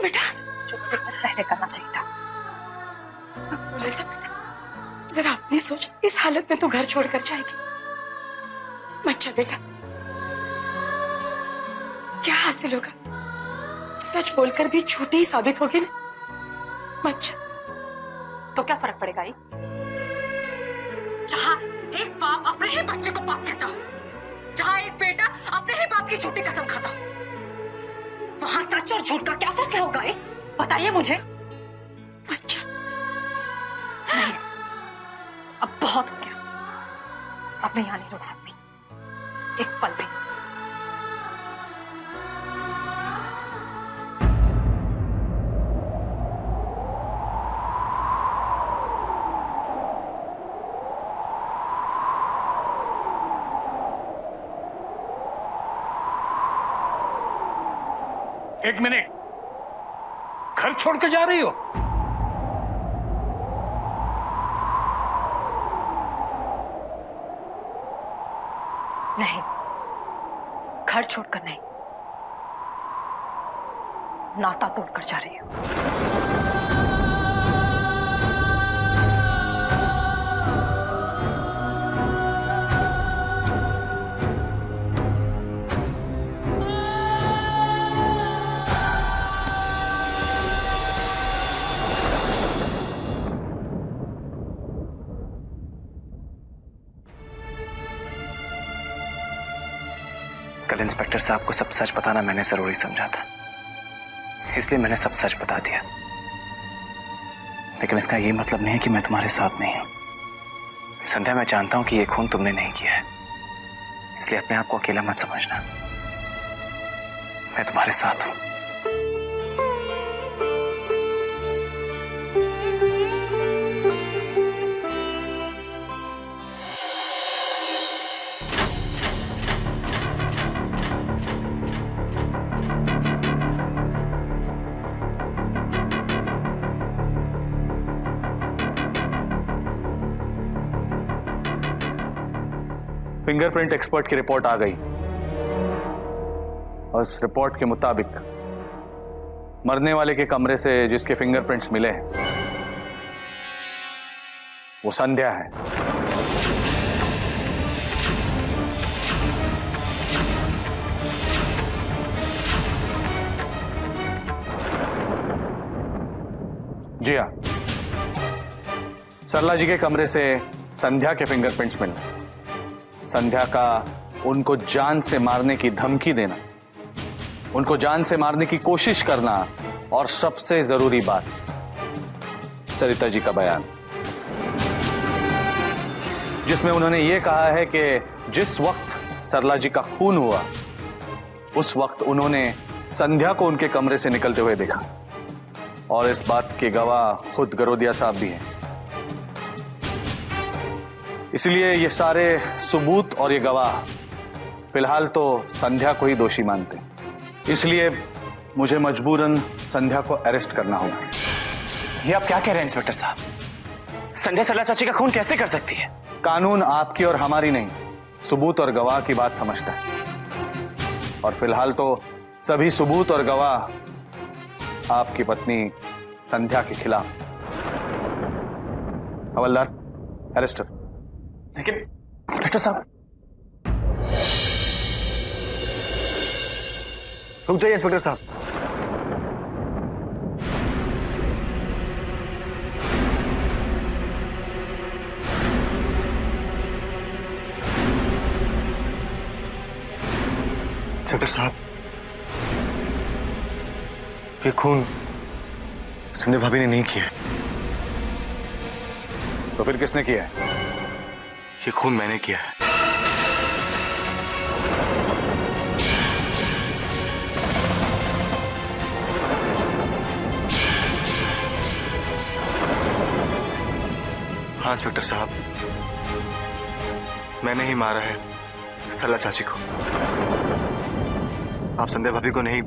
बेटा, जो पहले करना चाहिए था। बोले सब बेटा, जरा अपनी सोच, इस हालत में तो घर छोड़कर जाएगी। मत जा बेटा, क्या हासिल होगा? सच बोलकर भी झूठी ही साबित होगी ना। मत जा। तो क्या फर्क पड़ेगा? जहां एक बाप अपने ही बच्चे को बाप कहता हो, जहां एक बेटा अपने ही बाप की झूठी कसम खाता हो, वहां सच और झूठ का क्या फैसला होगा? बताइए मुझे। अच्छा नहीं, अब बहुत हो गया। अब मैं यहां नहीं रुक सकती एक पल भी। एक मिनट, घर छोड़ के जा रही हो? नहीं, घर छोड़कर नहीं, नाता तोड़कर जा रही हूं। कल इंस्पेक्टर साहब को सब सच बताना मैंने जरूरी समझा था, इसलिए मैंने सब सच बता दिया। लेकिन इसका ये मतलब नहीं है कि मैं तुम्हारे साथ नहीं हूं। संध्या, मैं जानता हूं कि ये खून तुमने नहीं किया है, इसलिए अपने आप को अकेला मत समझना। मैं तुम्हारे साथ हूं। फिंगरप्रिंट एक्सपर्ट की रिपोर्ट आ गई और इस रिपोर्ट के मुताबिक मरने वाले के कमरे से जिसके फिंगरप्रिंट्स मिले हैं वो संध्या है। जी हाँ, सरला जी के कमरे से संध्या के फिंगरप्रिंट्स मिले। संध्या का उनको जान से मारने की धमकी देना, उनको जान से मारने की कोशिश करना और सबसे जरूरी बात, सरिता जी का बयान जिसमें उन्होंने ये कहा है कि जिस वक्त सरला जी का खून हुआ उस वक्त उन्होंने संध्या को उनके कमरे से निकलते हुए देखा और इस बात के गवाह खुद गरोदिया साहब भी हैं। इसलिए ये सारे सबूत और ये गवाह फिलहाल तो संध्या को ही दोषी मानते हैं। इसलिए मुझे मजबूरन संध्या को अरेस्ट करना होगा। ये आप क्या कह रहे हैं इंस्पेक्टर साहब? संध्या सरला चाची का खून कैसे कर सकती है? कानून आपकी और हमारी नहीं, सबूत और गवाह की बात समझता है और फिलहाल तो सभी सबूत और गवाह आपकी पत्नी संध्या के खिलाफ। हवलदार, अरेस्टर। लेकिन इंस्पेक्टर साहब, रुक जाइए इंस्पेक्टर साहब। इंस्पेक्टर साहब, ये खून संध्या भाभी ने नहीं किया है। तो फिर किसने किया है? ये खून मैंने किया है। हाँ इंस्पेक्टर साहब, मैंने ही मारा है सरला चाची को। आप संध्या भाभी को नहीं,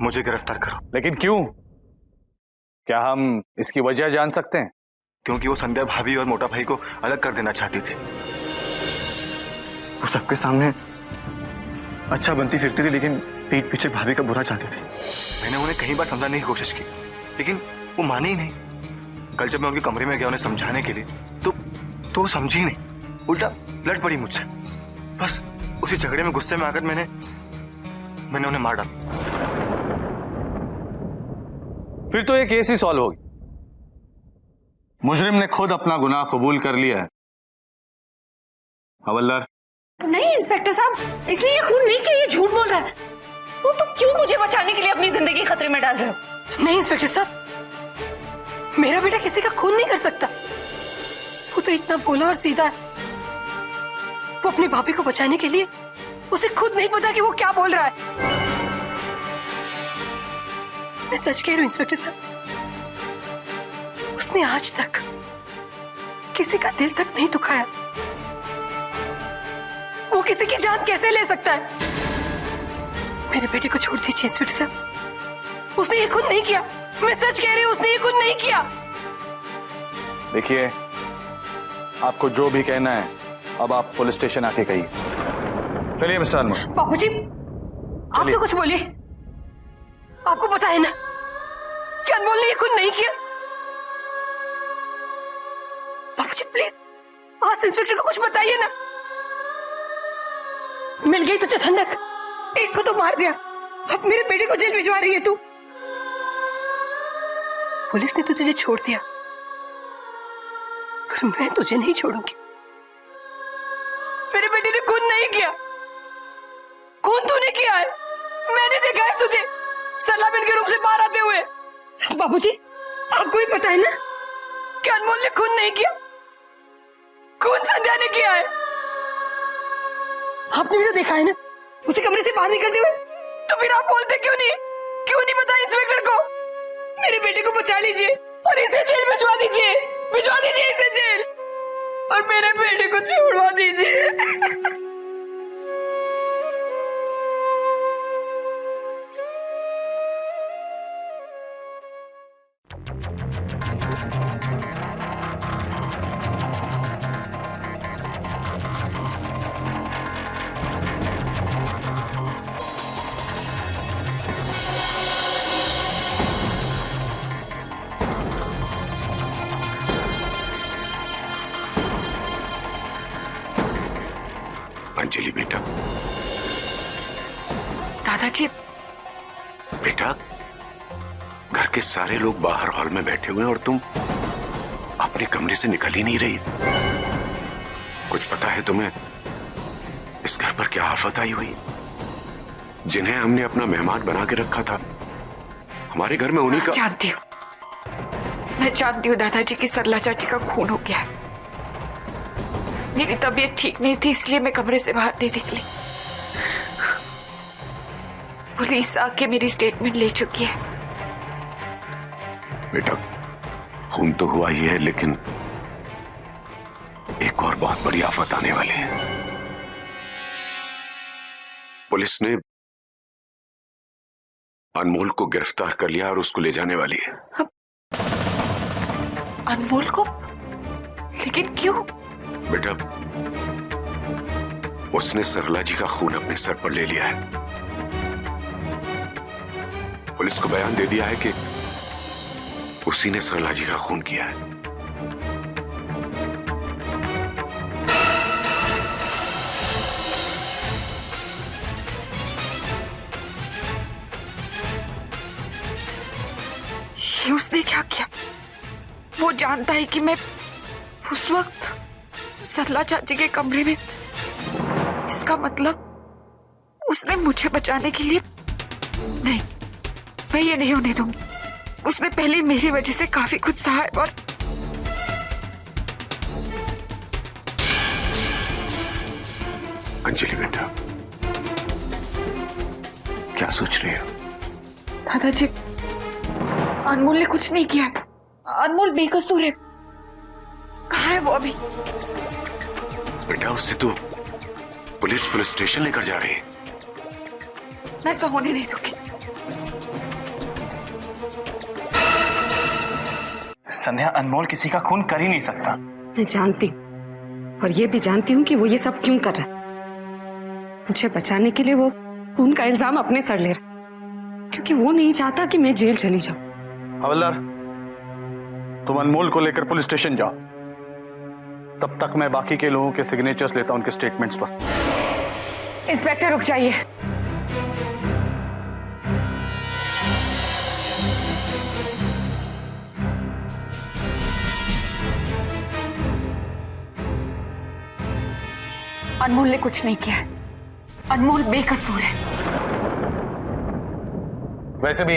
मुझे गिरफ्तार करो। लेकिन क्यों? क्या हम इसकी वजह जान सकते हैं? क्योंकि वो संध्या भाभी और मोटा भाई को अलग कर देना चाहती थी। वो सबके सामने अच्छा बनती फिरती थी, लेकिन पीठ पीछे भाभी का बुरा चाहती थी। मैंने उन्हें कई बार समझाने की कोशिश की, लेकिन वो माने ही नहीं। कल जब मैं उनके कमरे में गया उन्हें समझाने के लिए, तो वो समझी नहीं, उल्टा लड़ पड़ी मुझसे। बस उसी झगड़े में गुस्से में आकर मैंने उन्हें मार डाला। फिर तो ये केस ही सॉल्व होगी। मुजरिम ने खुद अपना गुनाह कबूल कर लिया है। हवलदार। नहीं इंस्पेक्टर साहब, इसने ये खून नहीं किया, ये झूठ बोल रहा है। वो तो क्यों मुझे बचाने के लिए अपनी जिंदगी खतरे में डाल रहे हो? नहीं इंस्पेक्टर साहब, मेरा बेटा किसी का खून नहीं कर सकता। वो तो इतना भोला और सीधा है। वो अपनी भाभी को बचाने के लिए उसे खुद नहीं पता कि वो क्या बोल रहा है। मैं सच कह रही हूँ इंस्पेक्टर साहब, उसने आज तक किसी का दिल तक नहीं दुखाया। वो किसी की जान कैसे ले सकता है? मेरे बेटे को छोड़ दीजिए इंस्पेक्टर साहब, उसने ये खुद नहीं किया। मैं सच कह रही हूँ, उसने ये खुद नहीं किया। देखिए, आपको जो भी कहना है अब आप पुलिस स्टेशन आके कहिए। चलिए मिस्टर अनमोल। बाबूजी, आप तो कुछ बोलिए। आपको पता है ना कि अनमोल ने ये खुद नहीं किया। बाबूजी प्लीज, आज इंस्पेक्टर को कुछ बताइए ना। मिल गई तुझे ठंडक, एक को तो मार दिया, अब मेरे बेटे को जेल भिजवा रही है तू। पुलिस ने तो तुझे छोड़ दिया, पर मैं तुझे नहीं छोड़ूंगी। मेरे बेटे ने खून नहीं किया। खून तूने किया है, मैंने देखा है तुझे सलामिन के रूप से बाहर आते हुए। बाबूजी, आपको ही पता है ना कि अनमोल ने खून नहीं किया, खून संध्या ने किया है। आपने भी तो देखा है ना उसे कमरे से बाहर निकलते हुए। तो फिर आप बोलते क्यों नहीं पता इंस्पेक्टर को? मेरे बेटे को बचा लीजिए और इसे जेल भिजवा दीजिए इसे जेल, और मेरे बेटे को छुड़वा दीजिए। अंजलि बेटा, दादाजी। बेटा, घर के सारे लोग बाहर हॉल में बैठे हुए हैं और तुम अपने कमरे से निकल ही नहीं रही। कुछ पता है तुम्हें इस घर पर क्या आफत आई हुई? जिन्हें हमने अपना मेहमान बना के रखा था, हमारे घर में उन्हीं का। मैं जानती हूँ दादाजी की सरला चाची का खून हो गया है। मेरी तबीयत ठीक नहीं थी, इसलिए मैं कमरे से बाहर नहीं निकली। पुलिस आके मेरी स्टेटमेंट ले चुकी है। बेटा, खून तो हुआ ही है, लेकिन एक और बहुत बड़ी आफत आने वाली है। पुलिस ने अनमोल को गिरफ्तार कर लिया और उसको ले जाने वाली है। अनमोल को? लेकिन क्यों? बेटा, उसने सरला जी का खून अपने सर पर ले लिया है। पुलिस को बयान दे दिया है कि उसी ने सरला जी का खून किया है। ये उसने क्या किया? वो जानता है कि मैं उस वक्त सरला चाची के कमरे में। इसका मतलब उसने मुझे बचाने के लिए। नहीं, मैं ये नहीं होने दूंगी। उसने पहले मेरी वजह से काफी कुछ सहा है। और अंजलि बेटा, क्या सोच रही हो? दादाजी, अनमोल ने कुछ नहीं किया। अनमोल बेकसूर है। कहाँ है वो अभी? बेटा, उससे तो पुलिस स्टेशन लेकर जा रही है। मैं ऐसा होने नहीं दूंगी। संध्या, अनमोल किसी का खून कर ही नहीं सकता। मैं जानती हूँ, और ये भी जानती हूँ कि वो ये सब क्यों कर रहा है। मुझे बचाने के लिए वो खून का इल्जाम अपने सर ले रहा, क्योंकि वो नहीं चाहता कि मैं जेल चली जाऊं। हवलदार, तुम अनमोल को लेकर पुलिस स्टेशन जाओ, तब तक मैं बाकी के लोगों के सिग्नेचर्स लेता हूं उनके स्टेटमेंट्स पर। इंस्पेक्टर रुक जाइए। अनमोल ने कुछ नहीं किया है, अनमोल बेकसूर है। वैसे भी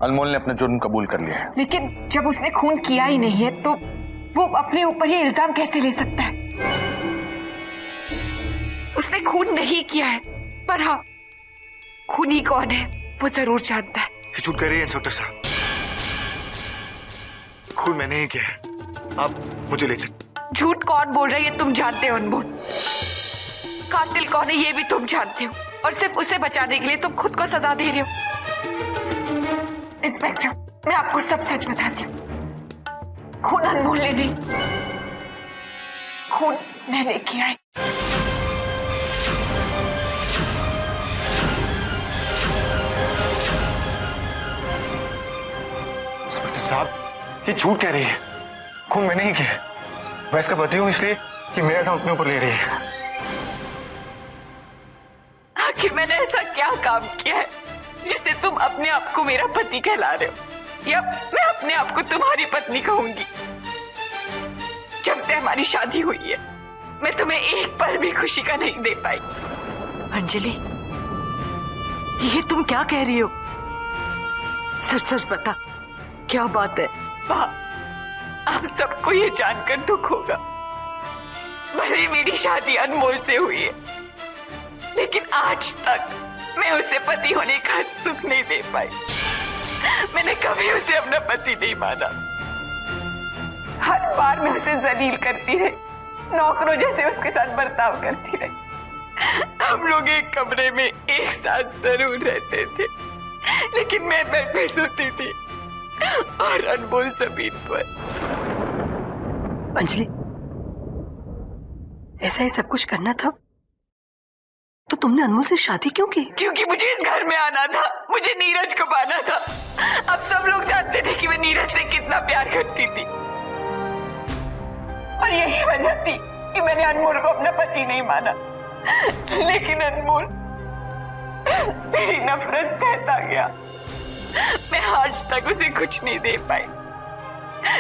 अनमोल ने अपना जुर्म कबूल कर लिया है। लेकिन जब उसने खून किया ही नहीं है तो वो अपने ऊपर ये इल्जाम कैसे ले सकता है? उसने खून नहीं किया है, पर हाँ, खूनी कौन है वो जरूर जानता है। ये झूठ कह रही है इंस्पेक्टर साहब, खून मैंने ही किया है, आप मुझे ले चल। झूठ कौन बोल रहा है ये तुम जानते हो अनमोल। कातिल कौन है ये भी तुम जानते हो, और सिर्फ उसे बचाने के लिए तुम खुद को सजा दे रहे हो। इंस्पेक्टर, मैं आपको सब सच बताती हूँ। खून अनमोल ने नहीं, खून मैंने किया है। इंस्पेक्टर साहब, ये झूठ कह रही है, खून मैंने ही किया है। मैं इसका पति हूं, इसलिए कि मेरा इल्जाम अपने ऊपर ले रही है। आखिर मैंने ऐसा क्या काम किया है जिससे तुम अपने आप को मेरा पति कहला रहे हो, या मैं अपने आप को तुम्हारी पत्नी कहूंगी? जब से हमारी शादी हुई है मैं तुम्हें एक पल भी खुशी का नहीं दे पाई। अंजलि, ये तुम क्या कह रही हो? सच सच बता, क्या बात है? माँ, आप सबको ये जानकर दुख होगा, भले मेरी शादी अनमोल से हुई है, लेकिन आज तक मैं उसे पति होने का सुख नहीं दे पाई। मैंने कभी उसे अपना पति नहीं माना। हर बार मैं उसे जलील करती रही, नौकरों जैसे उसके साथ बर्ताव करती रही। हम लोग एक कमरे में एक साथ जरूर रहते थे, लेकिन मैं बेड पे सोती थी और अनमोल जमीन पर। अंजलि, ऐसा ही सब कुछ करना था तो तुमने अनमोल से शादी क्यों की? क्योंकि मुझे इस घर में आना था, मुझे नीरज को पाना था। अब सब लोग जानते थे कि मैं नीरज से कितना प्यार करती थी, और यही वजह थी कि मैंने अनमोल को अपना पति नहीं माना। लेकिन अनमोल मेरी नफरत सहता गया। मैं आज तक उसे कुछ नहीं दे पाई,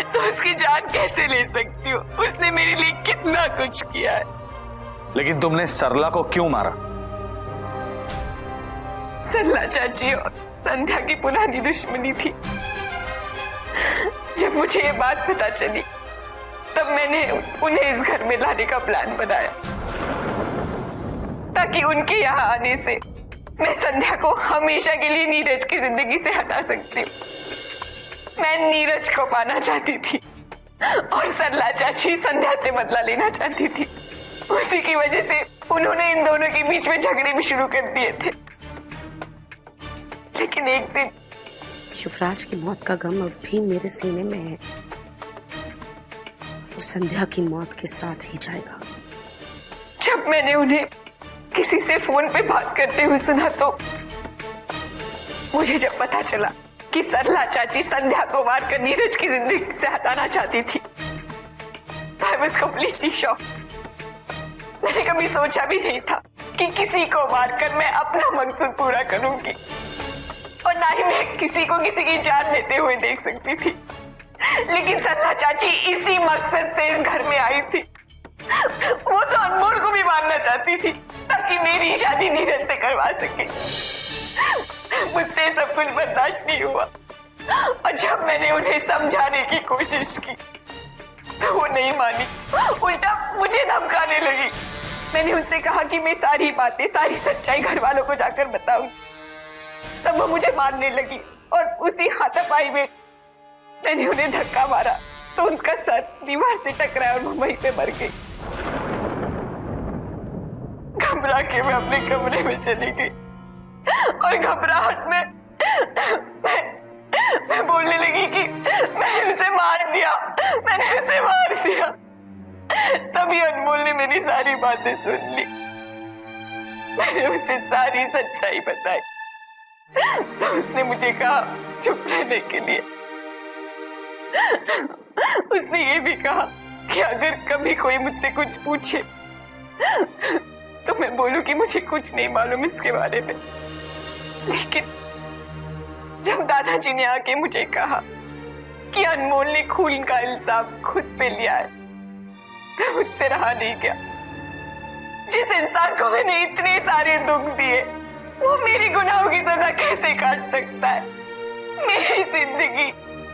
तो उसकी जान कैसे ले सकती हूँ? उसने मेरे लिए कितना कुछ किया है। लेकिन तुमने सरला को क्यों मारा? सरला चाची और संध्या की पुरानी दुश्मनी थी। जब मुझे ये बात पता चली तब मैंने उन्हें इस घर में लाने का प्लान बनाया, ताकि उनके यहाँ आने से मैं संध्या को हमेशा के लिए नीरज की जिंदगी से हटा सकती हूँ। मैं नीरज को पाना चाहती थी और सरला चाची संध्या से बदला लेना चाहती थी। उसी की वजह से उन्होंने इन दोनों के बीच में झगड़े भी शुरू कर दिए थे। लेकिन एक दिन युवराज की मौत का गम अब भी मेरे सीने में है। वो संध्या की मौत के साथ ही जाएगा। जब मैंने उन्हें किसी से फोन पे बात करते हुए सुना तो मुझे जब पता चला कि सरला चाची संध्या को मारकर नीरज की जिंदगी से हटाना चाहती थी, तो I was completely shocked। मैंने कभी सोचा भी नहीं था कि किसी को मारकर मैं अपना मकसद पूरा करूंगी, और ना ही मैं किसी को किसी की जान लेते हुए देख सकती थी। लेकिन सरला चाची इसी मकसद से इस घर में आई थी। वो तो अनमोल को भी मारना चाहती थी ताकि मेरी शादी नीरज से करवा सके। मुझसे सब कुछ बर्दाश्त नहीं हुआ, और जब मैंने उन्हें समझाने की कोशिश की तो वो नहीं मानी, उल्टा मुझे धमकाने लगी। मैंने उनसे कहा कि मैं सारी बातें, सारी सच्चाई घर वालों को जाकर बताऊं। तब वो मुझे मारने लगी, और उसी हाथापाई में मैंने उन्हें धक्का मारा तो उनका सर दीवार से टकराया और वो वहीं पे मर गई। घबरा के मैं अपने कमरे में चली गई, और घबराहट में मैं बोलने लगी कि मैंने उसे मार दिया, मैंने उसे मार दिया। तभी अनमोल ने मेरी सारी बातें सुन ली। मैंने उसे सारी सच्चाई बताई तो उसने मुझे कहा चुप रहने के लिए। उसने ये भी कहा कि अगर कभी कोई मुझसे कुछ पूछे तो मैं बोलूं कि मुझे कुछ नहीं मालूम इसके बारे में। लेकिन जब दादाजी ने आके मुझे कहा कि अनमोल ने खून का इल्जाम खुद पे लिया है तो मुझसे रहा नहीं गया। जिस इंसान को मैंने इतने सारे दुख दिए वो मेरी गुनाहों की सजा कैसे काट सकता है? मेरी जिंदगी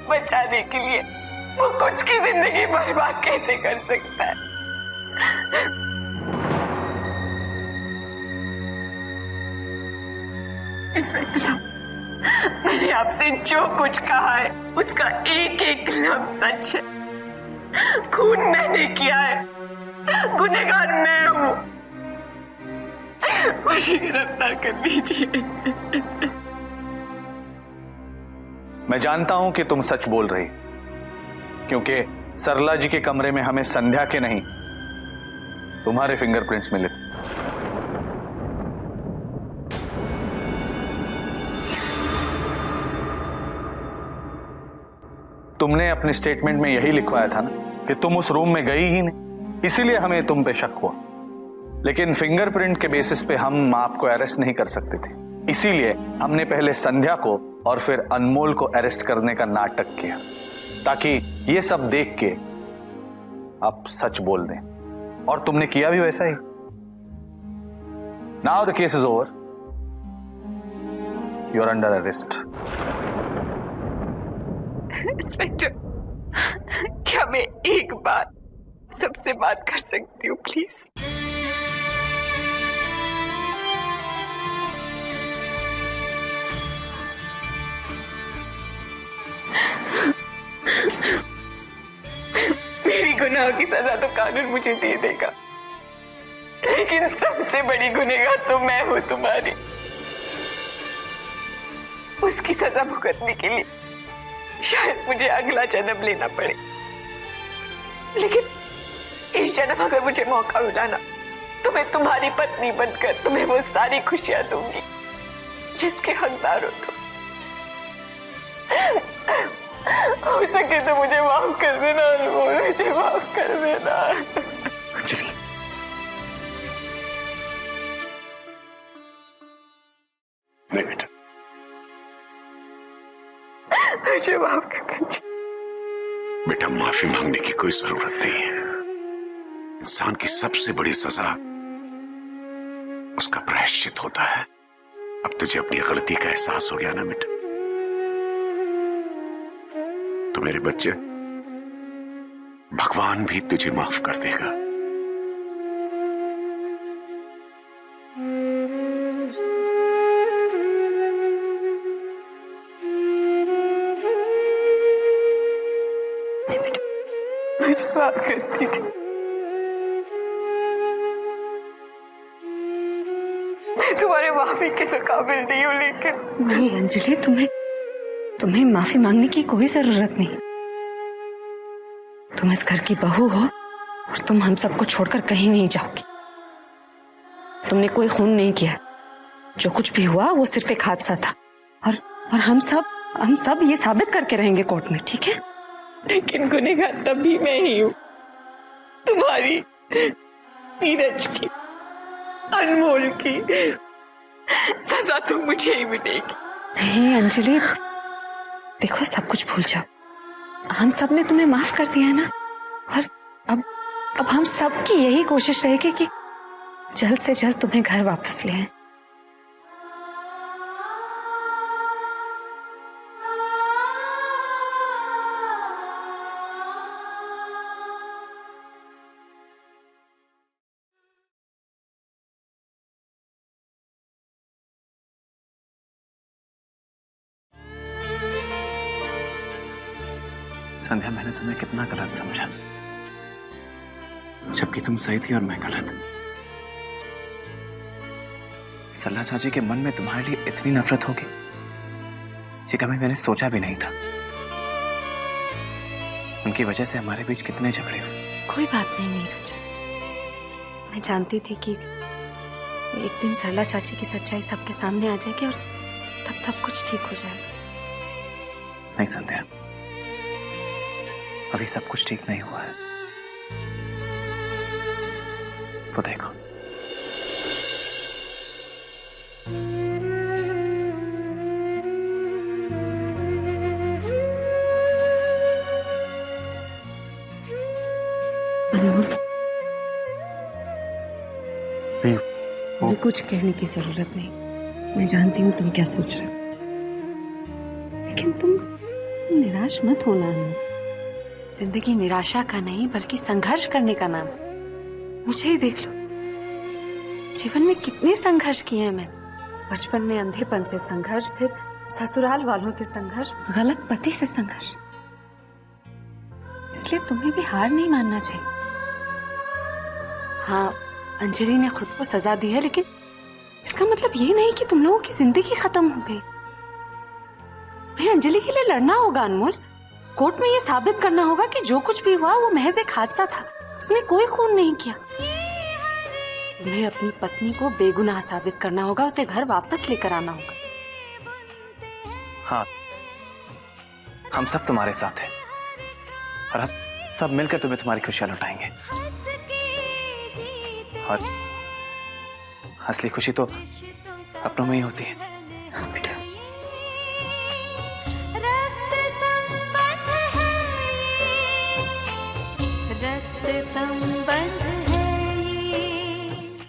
बचाने के लिए वो कुछ की जिंदगी बर्बाद कैसे कर सकता है? इंस्पेक्टर साहब, मैंने आपसे जो कुछ कहा है उसका एक एक लफ्ज सच है। खून मैंने किया है, गुनहगार मैं हूं। मुझे गिरफ्तार कर लीजिए। मैं जानता हूं कि तुम सच बोल रही, क्योंकि सरला जी के कमरे में हमें संध्या के नहीं तुम्हारे फिंगरप्रिंट्स मिले। तुमने अपने स्टेटमेंट में यही लिखवाया था ना कि तुम उस रूम में गई ही नहीं, इसीलिए हमें तुम पे शक हुआ। लेकिन फिंगरप्रिंट के बेसिस पे हम आपको अरेस्ट नहीं कर सकते थे, इसीलिए हमने पहले संध्या को और फिर अनमोल को अरेस्ट करने का नाटक किया, ताकि ये सब देख के आप सच बोल दें। और तुमने किया भी वैसा ही। Now the case is over, you are under arrest. Inspector, क्या मैं एक बार सबसे बात कर सकती हूँ प्लीज? मेरी गुनाह की सजा तो कानून मुझे दे देगा, लेकिन सबसे बड़ी गुनहगार तो मैं हूं तुम्हारी। उसकी सजा भुगतने के लिए शायद मुझे अगला जन्म लेना पड़े, लेकिन इस जन्म अगर मुझे मौका मिला ना तो मैं तुम्हारी पत्नी बनकर तुम्हें वो सारी खुशियां दूंगी जिसके हकदार हो तुम। हो सके तो मुझे माफ कर देना अनमोल, मुझे माफ कर देना। अंजलि, नहीं बेटा, मुझे माफ कर दीजिए। बेटा माफी मांगने की कोई जरूरत नहीं है। इंसान की सबसे बड़ी सजा उसका प्रायश्चित होता है। अब तुझे अपनी गलती का एहसास हो गया ना बेटा, तो मेरे बच्चे, भगवान भी तुझे माफ कर देगा। मुझे माफ कर दीजिए। मैं तुम्हारे माफी के तो काबिल नहीं हूँ, लेकिन नहीं अंजलि, तुम्हें माफी मांगने की कोई जरूरत नहीं। तुम इस घर की बहू हो और तुम हम सबको छोड़कर कहीं नहीं जाओगी। तुमने कोई खून नहीं किया, जो कुछ भी हुआ वो सिर्फ एक हादसा था। और हम सब ये साबित करके रहेंगे कोर्ट में, ठीक है? लेकिन गुनहगार तभी मैं ही हूँ, तुम्हारी, नीरज की, अनमोल की सजा तो मुझे ही मिलेगी। नहीं अंजलि, देखो सब कुछ भूल जाओ। हम सब ने तुम्हें माफ कर दिया है ना, और अब हम सब की यही कोशिश रहेगी कि जल्द से जल्द तुम्हें घर वापस ले आएं। संध्या, मैंने तुम्हें कितना गलत समझा, जबकि तुम सही थी और मैं गलत। सरला चाची के मन में तुम्हारे लिए इतनी नफरत होगी, ये कभी मैंने सोचा भी नहीं था। उनकी वजह से हमारे बीच कितने झगड़े हुए। कोई बात नहीं नीरज, मैं जानती थी कि एक दिन सरला चाची की सच्चाई सबके सामने आ जाएगी और तब सब कुछ ठीक हो जाएगा। नहीं संध्या, अभी सब कुछ ठीक नहीं हुआ है। वो देखो, अनमोल, मुझे कुछ कहने की जरूरत नहीं। मैं जानती हूँ तुम क्या सोच रहे हो, लेकिन तुम निराश मत होना। जिंदगी निराशा का नहीं बल्कि संघर्ष करने का नाम है। मुझे ही देख लो, जीवन में कितने संघर्ष किए हैं मैंने। बचपन में अंधेपन से संघर्ष, फिर ससुराल वालों से संघर्ष, गलत पति से संघर्ष। इसलिए तुम्हें भी हार नहीं मानना चाहिए। हाँ, अंजलि ने खुद को सजा दी है, लेकिन इसका मतलब ये नहीं कि तुम लोगों की जिंदगी खत्म हो गई। भाई, अंजलि के लिए लड़ना होगा अनमोल। कोर्ट में ये साबित करना होगा कि जो कुछ भी हुआ वो महज एक हादसा था, उसने कोई खून नहीं किया। तुम्हें अपनी पत्नी को बेगुनाह साबित करना होगा, उसे घर वापस लेकर आना होगा। हाँ, हम सब तुम्हारे साथ हैं और अब सब मिलकर तुम्हें तुम्हारी खुशियां लौटाएंगे। और असली खुशी तो अपनों में ही होती है। हाँ बेटा।